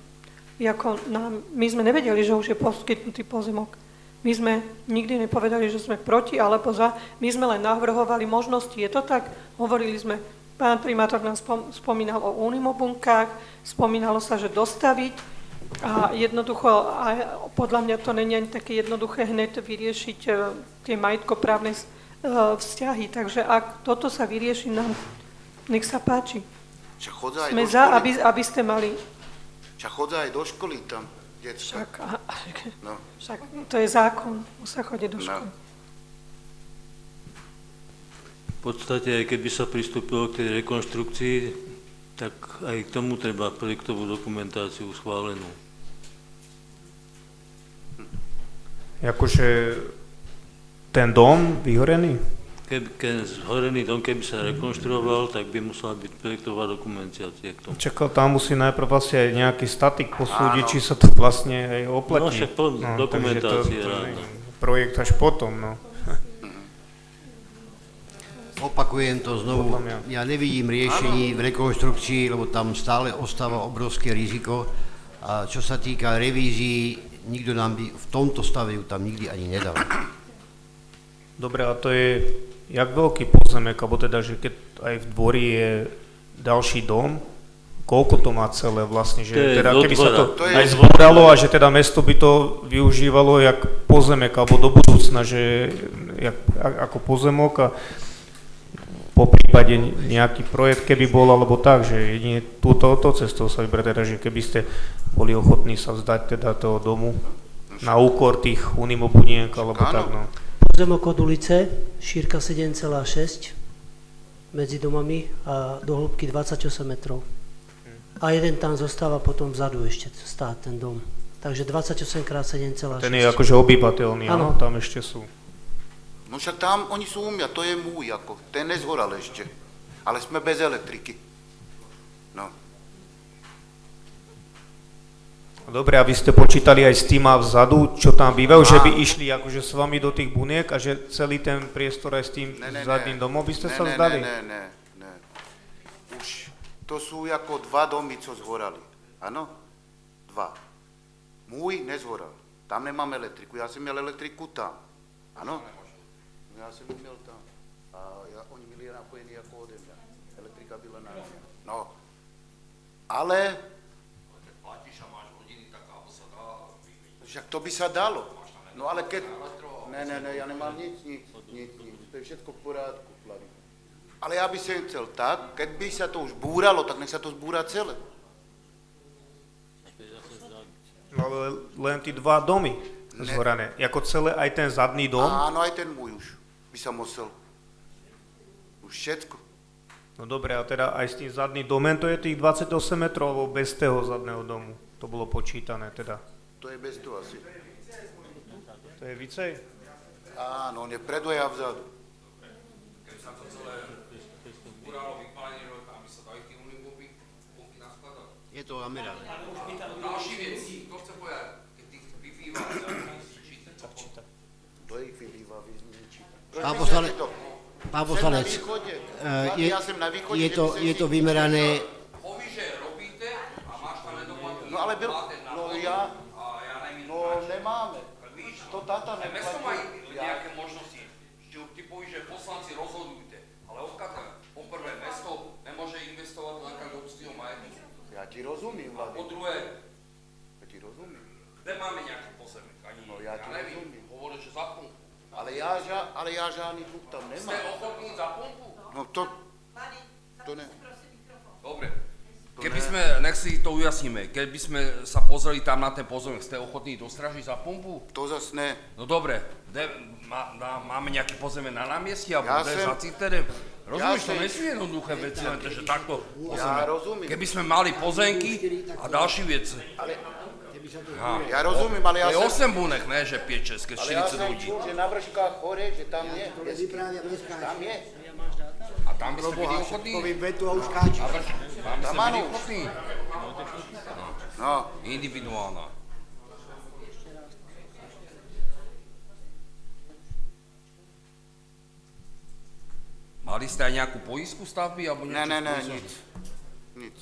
My sme nevedeli, že už je poskytnutý pozemok. My sme nikdy nepovedali, že sme proti alebo za. My sme len navrhovali možnosti. Je to tak? Hovorili sme, pán primátor nám spomínal o unimobunkách, spomínalo sa, že dostaviť a jednoducho, a podľa mňa to není ani také jednoduché hneď vyriešiť tie majetkoprávne vzťahy. Takže ak toto sa vyrieši, nám nech sa páči. Sme za, aby ste mali... Však chodza aj do školy tam, detská. Však to je zákon, musí chodiť do školy. V podstate, aj keby sa pristúpilo k tej rekonštrukcii, tak aj k tomu treba projektovú dokumentáciu schválenú. Akože ten dom vyhorený? Keď zhorený dom, keby sa rekonštruoval, tak by musela byť projektová dokumentácia k tomu. Čakal, tam musí najprv vlastne aj nejaký statik posúdiť, či sa to vlastne aj oplatí. No však dokumentácia. Takže to projekt až potom, no. Opakujem to znovu, ja nevidím riešení v rekonštrukcii, lebo tam stále ostáva obrovské riziko. A čo sa týka revízií, nikto nám by v tomto stave ju tam nikdy ani nedal. Dobre, a to je jak veľký pozemek, alebo teda, že keď aj v dvori je ďalší dom, koľko to má celé vlastne, že teda keby sa to aj zbúralo a že teda mesto by to využívalo jak pozemek, alebo do budúcna, že ako pozemok a po prípade nejaký projekt, keby bol, alebo tak, že jedine túto cestou sa vybrať, teda, že keby ste boli ochotní sa vzdať teda toho domu na úkor tých unimobuniek, alebo tak, no. Pozemok od ulice, šírka 7,6 medzi domami a do hĺbky 28 metrov. A jeden tam zostáva potom vzadu ešte stáť ten dom. Takže 28 x 7,6. Ten je akože obyvateľný, áno, tam ešte sú. No však tam oni sú umia, to je môj ako, ten nezhoral ešte. Ale sme bez elektriky. No. Dobre, a vy ste počítali aj s tým a vzadu, čo tam bývajú, že by išli akože s vami do tých buniek a že celý ten priestor aj s tým zadným domom by ste sa vzdali? Ne. Už to sú ako 2 domy, co zhorali. Áno? 2. Môj nezhoral. Tam nemám elektriku. Ja som měl elektriku tam. Áno? No ja som měl tam. A oni byli napojení ako ode mňa. Elektrika byla na mňa. No. Ale... Však to by sa dalo. No ale keď... Ne, ja nemám nic. To je všetko v porádku, Flavy. Ale ja by som chcel tak, keď by sa to už búralo, tak nech sa to zbúra celé. No ale len tí 2 domy zhorané. Jako celé aj ten zadný dom? Áno, aj ten môj už by sa musel. Už všetko. No dobre, a teda aj s tým zadným domem to je tých 28 metrov, alebo bez toho zadného domu? To bolo počítané teda. To je bez toho asi. To je vicej? Áno, on je predu a vzadu. uralo vypálenie, aby sa dali tie unibunky naskladať. Je to Amiral. Další věc, to chce povedať, keď tých vypíva, To ich vybýva, vyzničí. Pán poslanec, je to vymerané, Povíš, že robíte a máš tam nedoplatené. No ale byl, nemáme. To táta Mesto mají neplatí. nejaké možnosti. Ty povíš, že poslanci rozhodujte, ale odkiaľ poprvé mesto nemôže investovať do nejakého obctího majetku. Ja ti rozumím, Po Vladi. druhé, Ja ti rozumím. kde máme nejaký pozemek? Ani, No, ja ti neviem, rozumím. hovorím, že za pumpu. Ale ja žádný dluh tam Ste nemám. ochotní za pumpu? No to ne. Dobre. Keby sme, nech si to ujasníme, keby sme sa pozreli tam na ten pozemek, ste ochotní dostražiť za pumpu? To zas ne. No dobre, máme nejaký pozemek na námestí, alebo Ja kde sem- za Citerem? Rozumieš, to sem- nie sú jednoduché veci, len to, že takto Ja pozemek. rozumím. Keby sme mali pozemky a ďalší vec. Ja rozumím, ale ja To je som... 8 bunek, ne, že 5-6, keď Ale ja 40 som ľudí. čul, že na Vrškách hore, že tam je. Tam je. A tam by ste byli ochotní? Tam by ste Tam byli áno. ochotní? No, Individuálna. Mali ste aj nejakú poistku stavby, alebo niečo? ne, spôsob? nic.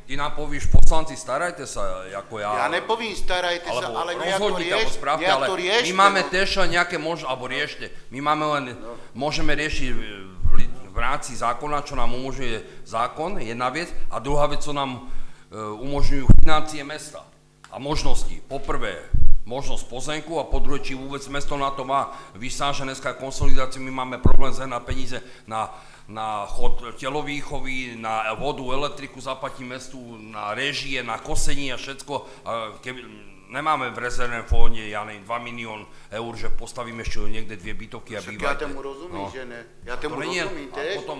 Ty nám povíš, poslanci, starajte sa, ako ja. Ja nepovím, starajte sa, Alebo ale nejak to rozhodnite, alebo spravte, ale riešte. my máme no. tiež len nejaké alebo riešte. My máme len, môžeme riešiť v rámci zákona, čo nám umožňuje zákon, jedna vec, a druhá vec, čo nám umožňujú financie mesta a možnosti. Poprvé, možnosť pozemku a po druhé, či vôbec mesto na to má. Vy sám, že dneska konsolidáciu, my máme problém zohnať peniaze na chod telovýchovy, na vodu, elektriku zaplatí mestu, na režie, na kosenie a všetko. Nemáme v rezervnom fonde, ja neviem, 2 milión eur, že postavíme ešte niekde 2 bytovky a Však bývajte. ja tomu rozumím, že ne. Ja tomu To nie, rozumím, a tiež. potom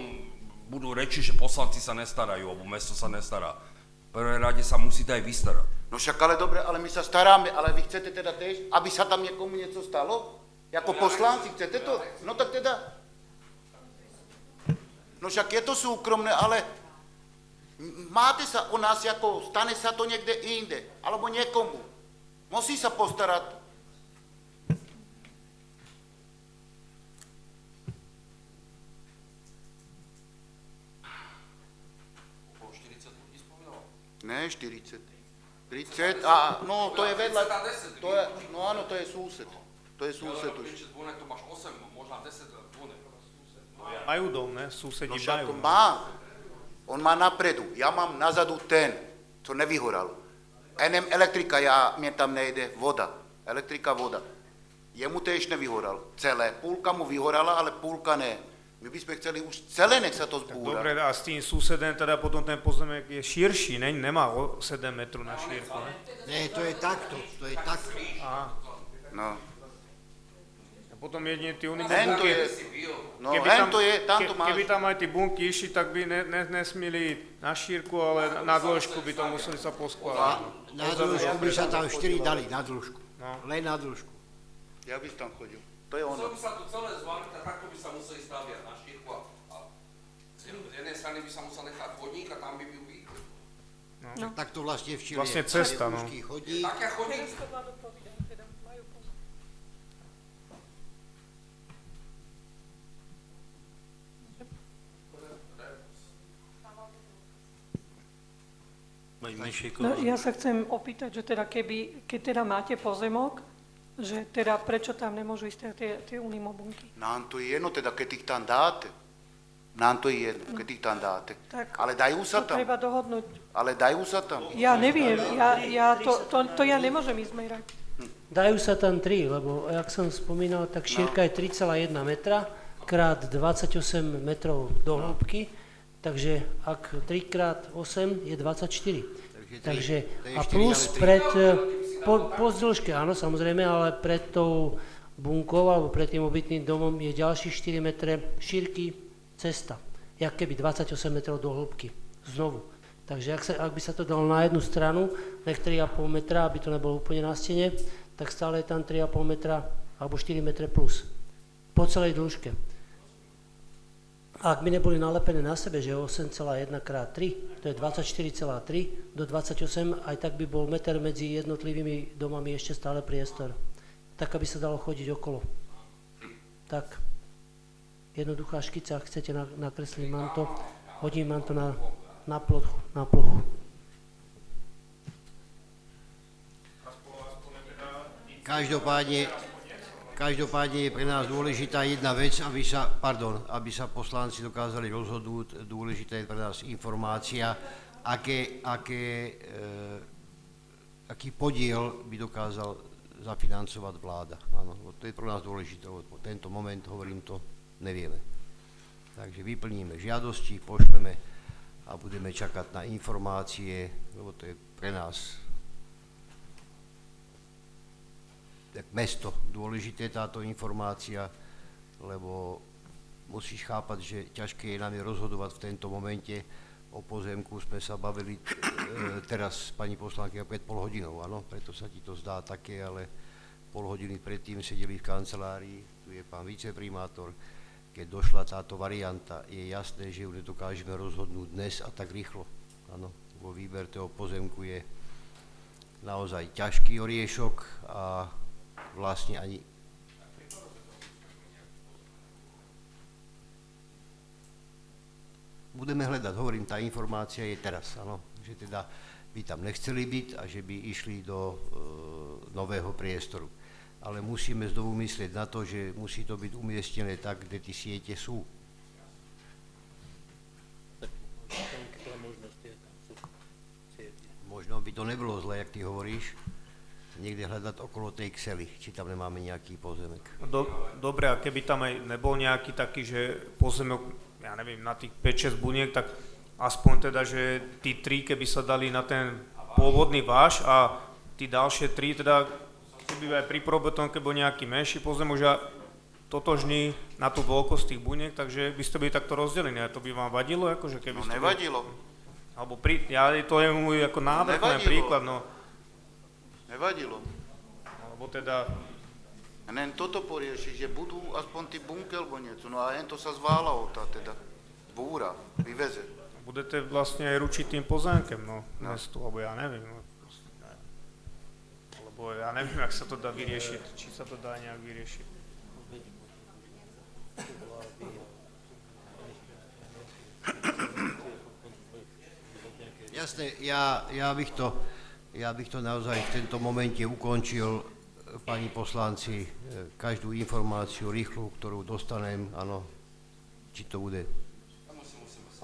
budú reči, že poslanci sa nestarajú, alebo mesto sa nestará. V prvé rade sa musíte aj vystarať. No však ale dobre, ale my sa staráme, ale vy chcete teda tiež, aby sa tam niekomu niečo stalo? Jako poslanci, chcete to? No tak teda... No však je to súkromné, ale máte sa o nás, jako stane sa to niekde inde, alebo niekomu. Musí sa postarať. Okolo 40 ľudí spomínalo? Ne, 40. 30 a no to je vedľa, 30 a 10, to je, no áno, to je súsed. To je súsed už. 5-6 bunek, to máš 8, možná 10 bunek. Majú dom, ne? Susedi No však majú. má. On má napredu, ja mám nazadu ten, co nevyhoral. NM elektrika, mne tam nejde voda. Elektrika, voda. Jemu tiež nevyhoral. Celé. Půlka mu vyhorala, ale půlka ne. My bychom chceli už celé, nech sa to zbúra. Dobre, a s tým susedem teda potom ten pozemek je širší, ne? Nemá 7 metrov na šírku, ne? ne, to je takto, Aha. No. A potom jedine tí Hen to unibunky, je, no hen to je, tam to máš. keby tam aj tí bunky išli, tak by nesmili na šírku, ale na dĺžku by to museli sa poskladať. Na dĺžku by sa tam 4 dali, na dĺžku. No. Len na dĺžku. Ja by tam chodil. To je ono. Chcel by sa to celé zvládnuť a takto by sa museli staviať na šírku a z jednej strany by sa musel nechať chodník a tam by byl východ. Tak to vlastne v Čile Vlastne je. cesta, Je no. úzký chodník. Také chodník, Pani No, Menšíková. ja sa chcem opýtať, že teda keď teda máte pozemok, že teda prečo tam nemôžu ísť tie unimobunky? Nám to je jedno, teda, keď ich tam dáte. Nám to je jedno, keď ich tam dáte. Tak Ale dajú sa to tam. treba dohodnúť. Ale dajú sa tam. Ja neviem, to ja nemôžem izmerať. Dajú sa tam 3, lebo jak som spomínal, tak šírka je 3,1 metra krát 28 metrov do hĺbky, takže ak 3 krát 8 je 24. Takže a plus pred, po dĺžke, áno, samozrejme, ale pred tou bunkou alebo pred tým obytným domom je ďalší 4 metre šírky cesta, jak keby 28 metrov do hĺbky, znovu. Takže ak by sa to dalo na jednu stranu, nech 3,5 metra, aby to nebolo úplne na stene, tak stále je tam 3,5 metra alebo 4 metre plus. Po celej dĺžke. Ak by neboli nalepené na sebe, že 8,1 x 3, to je 24,3 do 28, aj tak by bol meter medzi jednotlivými domami ešte stále priestor. Tak, aby sa dalo chodiť okolo. Tak, jednoduchá škica, ak chcete nakresliť manto, hodím manto na plochu. Každopádne je pre nás dôležitá jedna vec, aby sa poslanci dokázali rozhodnúť. Dôležitá je pre nás informácia, aký podiel by dokázal zafinancovať vláda. Áno, to je pre nás dôležité, lebo tento moment, hovorím to, nevieme. Takže vyplníme žiadosti, pošleme a budeme čakať na informácie, lebo to je pre nás mesto dôležité táto informácia, lebo musíš chápať, že ťažké je nám rozhodovať v tento momente. O pozemku sme sa bavili teraz s pani poslankyňou pred pol hodinou, áno, preto sa ti to zdá také, ale pol hodiny predtým sedeli v kancelárii, tu je pán viceprimátor. Keď došla táto varianta, je jasné, že ju nedokážeme rozhodnúť dnes a tak rýchlo, áno, vo výber toho pozemku je naozaj ťažký oriešok a vlastne ani budeme hľadať, hovorím, tá informácia je teraz, áno, že teda by tam nechceli byť a že by išli do nového priestoru. Ale musíme znovu myslieť na to, že musí to byť umiestnené tak, kde tie siete sú. Možno by to nebolo zle, jak ty hovoríš, niekde hľadať okolo tej ksely, či tam nemáme nejaký pozemek. Dobre, a keby tam aj nebol nejaký taký, že pozemok, ja neviem, na tých 5-6 buniek, tak aspoň teda, že tí 3, keby sa dali na ten pôvodný váš a tí ďalšie 3, teda keby aj pri probetonke bol nejaký menší pozemok, že totožný na tú veľkosť tých buniek, takže by ste byli takto rozdelení. A to by vám vadilo? Akože keby ste nevadilo. Alebo to je môj ako návrh, môj príklad, no. Nevadilo. Alebo teda... Len toto poriešiť, že budú aspoň tí bunky alebo niečo. No a jen to sa zváľalo, tá teda búra, vyveze. Budete vlastne aj ručiť tým pozemkem, no, mestu, alebo ja neviem. No, lebo ja neviem, jak sa to dá vyriešiť, či sa to dá nejak vyriešiť. Jasné, ja bych to naozaj v tento momente ukončil, pani poslanci, každú informáciu rýchlu, ktorú dostanem, áno, či to bude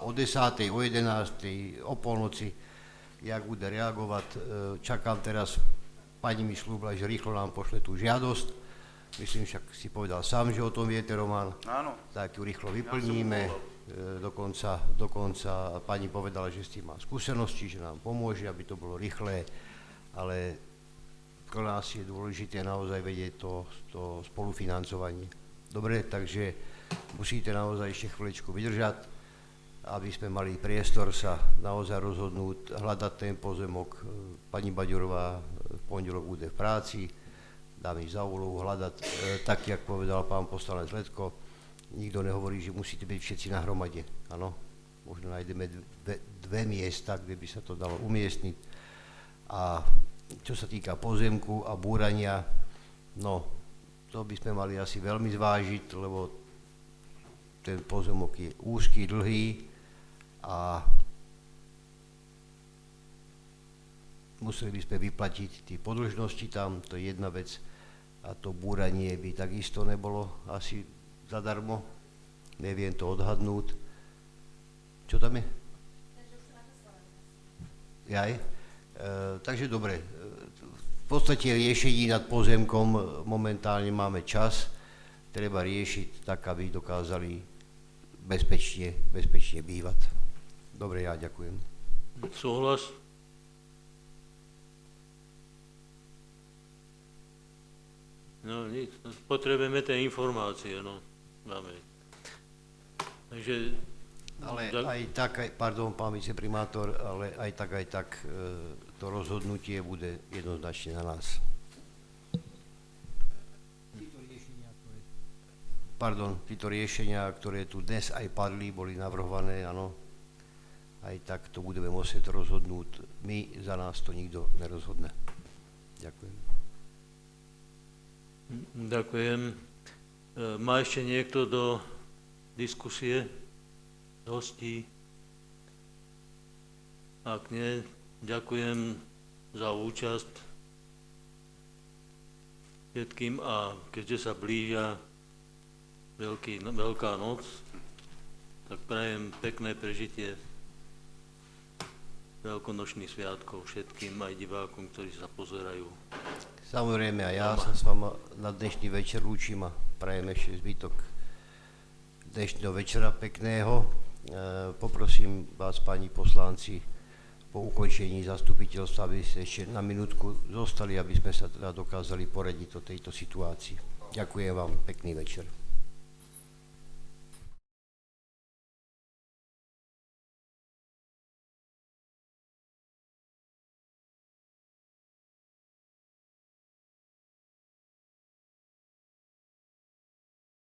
o 10., o 11., o polnoci, jak bude reagovať. Čakám teraz, pani mi slúbila, že rýchlo nám pošle tú žiadosť. Myslím, však si povedal sám, že o tom viete, Roman. Áno. Tak ju rýchlo vyplníme. Dokonca pani povedala, že s tým má skúsenosti, že nám pomôže, aby to bolo rýchle, ale pre nás je dôležité naozaj vedieť to spolufinancovanie. Dobre, takže musíte naozaj ešte chvíľečku vydržať, aby sme mali priestor sa naozaj rozhodnúť, hľadať ten pozemok. Pani Baďurová v pondelok bude v práci, dám ich za úlohu hľadať, tak, jak povedal pán poslanec Letko. Nikto nehovorí, že musíte byť všetci na hromade, áno. Možno nájdeme dve miesta, kde by sa to dalo umiestniť. A čo sa týka pozemku a búrania, no, to by sme mali asi veľmi zvážiť, lebo ten pozemok je úzky, dlhý a museli by sme vyplatiť tie podĺžnosti tam, to je jedna vec, a to búranie by takisto nebolo asi zadarmo, neviem to odhadnúť. Čo tam je? Jaj? Takže dobre, v podstate riešení nad pozemkom momentálne máme čas, treba riešiť tak, aby dokázali bezpečne bývať. Dobre, ja ďakujem. Súhlas? No nic, potrebujeme tie informácie, no, máme. Takže... Ale aj tak, pardon, pán viceprimátor, ale aj tak to rozhodnutie bude jednoznačne na nás. títo riešenia, ktoré tu dnes aj padli, boli navrhované, áno, aj tak to budeme musieť rozhodnúť. My, za nás to nikto nerozhodne. Ďakujem. Ďakujem. Má ešte niekto do diskusie? Hostí? Ak nie, ďakujem za účasť všetkým a keďže sa blížia Veľká noc, tak prajem pekné prežitie veľkonočných sviatkov všetkým, aj divákom, ktorí sa pozerajú. Samozrejme, a ja sa s vama na dnešný večer lúčim a prajem ešte zbytok dnešného večera pekného. Poprosím vás, páni poslanci, po ukončení zastupiteľstva, aby ste ešte na minútku zostali, aby sme sa teda dokázali poradiť o tejto situácii. Ďakujem vám, pekný večer.